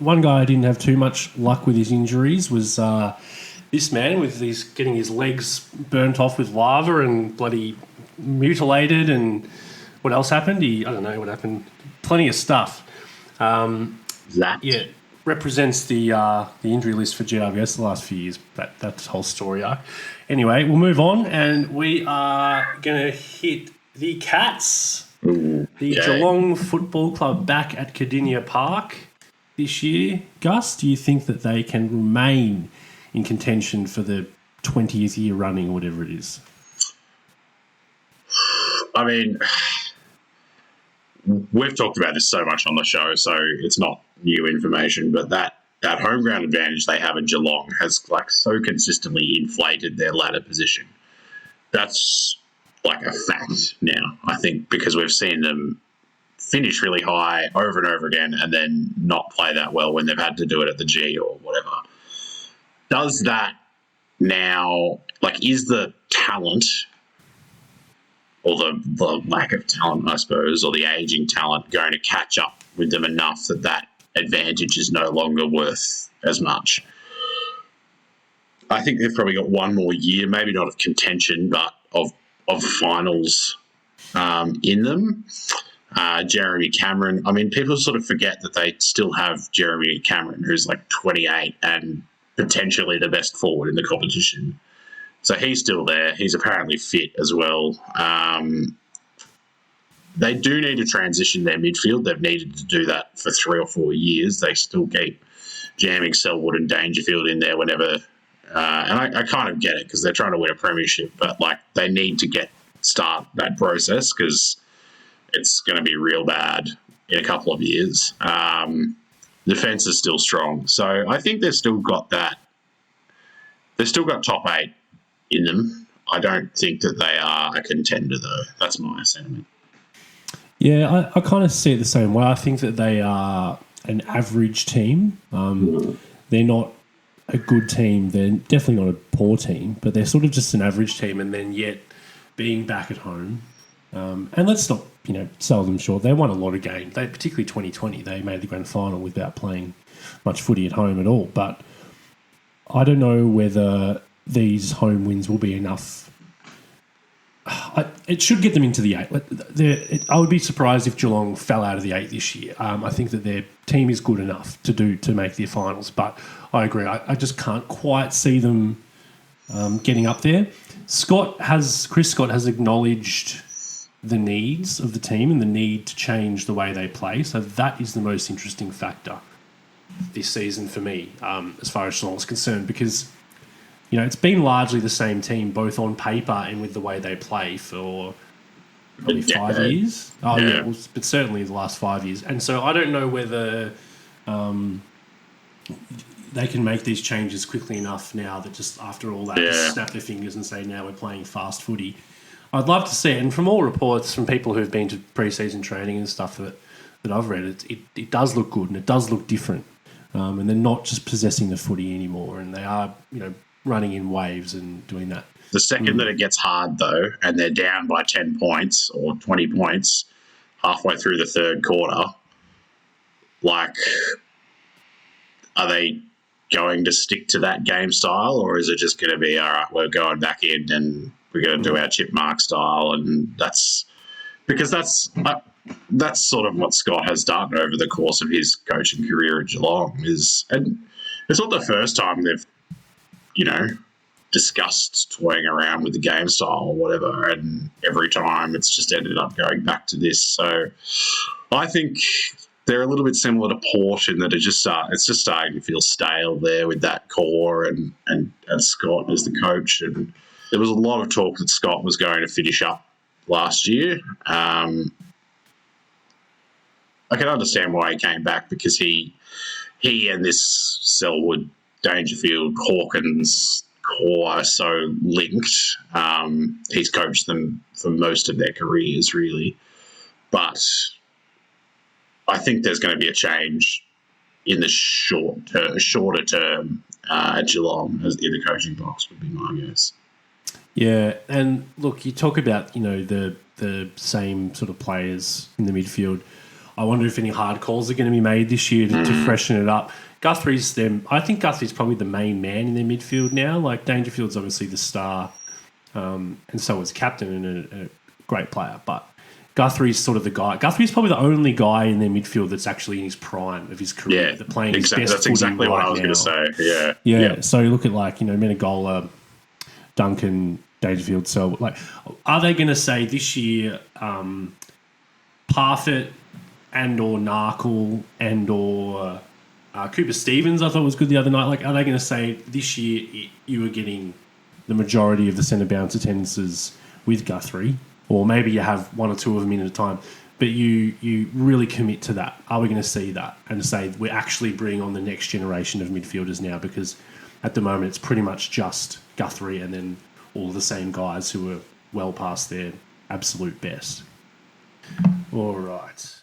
one guy I didn't have too much luck with his injuries was this man with getting his legs burnt off with lava and bloody mutilated, and what else happened? I don't know what happened. Plenty of stuff. Represents the injury list for GWS the last few years. That whole story arc. Anyway, we'll move on, and we are going to hit the Cats. Geelong Football Club back at Cardinia Park this year. Gus, do you think that they can remain in contention for the 20th year running or whatever it is? I mean, we've talked about this so much on the show, so it's not new information, but that home ground advantage they have in Geelong has so consistently inflated their ladder position. That's a fact now, I think, because we've seen them finish really high over and over again and then not play that well when they've had to do it at the G or whatever. Does that now, is the talent or the lack of talent, I suppose, or the aging talent going to catch up with them enough that advantage is no longer worth as much? I think they've probably got one more year, maybe not of contention, but of finals in them. Jeremy Cameron, I mean, people sort of forget that they still have Jeremy Cameron, who's 28 and potentially the best forward in the competition. So he's still there. He's apparently fit as well. They do need to transition their midfield. They've needed to do that for 3 or 4 years. They still keep jamming Selwood and Dangerfield in there whenever. And I kind of get it because they're trying to win a premiership, but they need to start that process because it's going to be real bad in a couple of years. Defense is still strong. So I think they've still got that. They've still got top 8 in them. I don't think that they are a contender, though. That's my sentiment. Yeah, I kind of see it the same way. I think that they are an average team. They're not a good team. They're definitely not a poor team, but they're sort of just an average team, and then yet being back at home. And let's not, sell them short. They won a lot of games. Particularly 2020, they made the grand final without playing much footy at home at all. But I don't know whether these home wins will be enough. It should get them into the 8. I would be surprised if Geelong fell out of the 8 this year. I think that their team is good enough to make the finals, but I agree. I just can't quite see them getting up there. Chris Scott has acknowledged the needs of the team and the need to change the way they play. So that is the most interesting factor this season for me, as far as Geelong is concerned, because it's been largely the same team, both on paper and with the way they play for probably 5 years. But certainly the last 5 years. And so I don't know whether they can make these changes quickly enough now that just after all that, just snap their fingers and say, now we're playing fast footy. I'd love to see it. And from all reports from people who've been to pre-season training and stuff that I've read, it does look good and it does look different. And they're not just possessing the footy anymore, and they are, running in waves and doing that. The second that it gets hard, though, and they're down by 10 points or 20 points halfway through the third quarter, are they going to stick to that game style, or is it just going to be, all right, we're going back in and we're going to do our chipmark style? And that's sort of what Scott has done over the course of his coaching career at Geelong. And it's not the first time they've, discussed toying around with the game style or whatever, and every time it's just ended up going back to this. So I think they're a little bit similar to Port in that it's just starting to feel stale there with that core and Scott as the coach. And there was a lot of talk that Scott was going to finish up last year. I can understand why he came back, because he and this Selwood, Dangerfield, Hawkins core are so linked. He's coached them for most of their careers, really. But I think there's going to be a change in the shorter term at Geelong in the coaching box, would be my guess. Yeah, and look, you talk about the same sort of players in the midfield. I wonder if any hard calls are going to be made this year to freshen it up. Guthrie's them. I think Guthrie's probably the main man in their midfield now. Like Dangerfield's obviously the star, and so is captain and a great player. But Guthrie's sort of the guy. Guthrie's probably the only guy in their midfield that's actually in his prime of his career. Yeah, playing his exactly. best That's exactly footy what right I was going to say. Yeah. So you look at Menegola, Duncan, Dangerfield. So are they going to say this year Parfitt and or Narkle and or Cooper Stevens? I thought was good the other night. Like, are they going to say this year you were getting the majority of the centre bounce attendances with Guthrie, or maybe you have one or two of them in at a time, but you really commit to that? Are we going to see that and say we're actually bringing on the next generation of midfielders now? Because at the moment it's pretty much just Guthrie and then all the same guys who are well past their absolute best. All right.